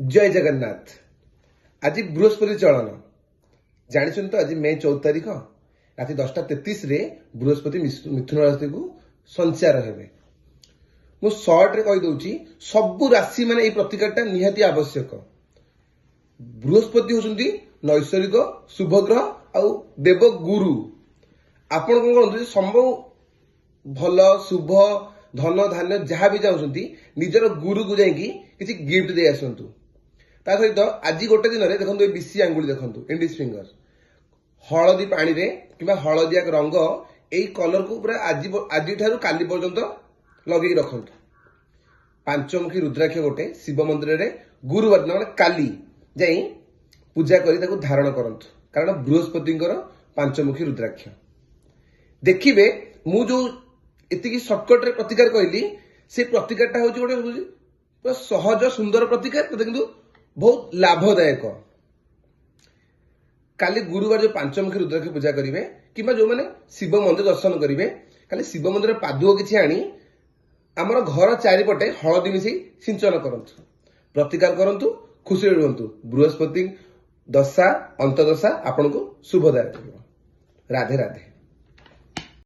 जय जगन्नाथ। आज बृहस्पति चलन जानी तो आज मे 14 तारीख राति 10:33 बृहस्पति मिथुन राशि को संचार हेबे। मु शॉर्ट रे कहि दउची सबु राशि माने ए प्रतिकारटा निहाती आवश्यक। बृहस्पति होसुंती नैसर्गिक शुभ ग्रह आ देव गुरु। आपण कोन करंतु संभव भल शुभ धन धान्य जहाँ भी चाहते निजर गुरु को जाइकी किसी गिफ्ट दे आसतु। ता सहित आज गोटे दिन में देखो बीसी आंगुली देखो इंडिस फिंगर हलदी पानी रे कि हलदिया रंग यही कलर को पूरा आज ठारू काली पर्यंत लगे रखु। पांचमुखी रुद्राक्ष गोटे शिव मंदिर रे गुरुवार दिन काली जाई पूजा कर धारण करंतु कारण बृहस्पति पांचमुखी रुद्राक्ष देखिए। मु जो इतनी सर्टकट रे प्रतिकार कहली से प्रतिकारटा हूँ गोटे सहज सुंदर प्रतिकार किंतु बहुत लाभदायक। काली गुरुवार जो पांचमुखी रुद्राक्ष पूजा करेंगे कि जो मैंने शिव मंदिर दर्शन करेंगे खाली शिव मंदिर पादुक किसी आनी आमर घर चारिपटे हलदी मिसई सिंचन करंतु प्रतिकार करंतु खुशी रुहंतु। बृहस्पति दशा अंतदशा आपन को शुभदायक। राधे राधे।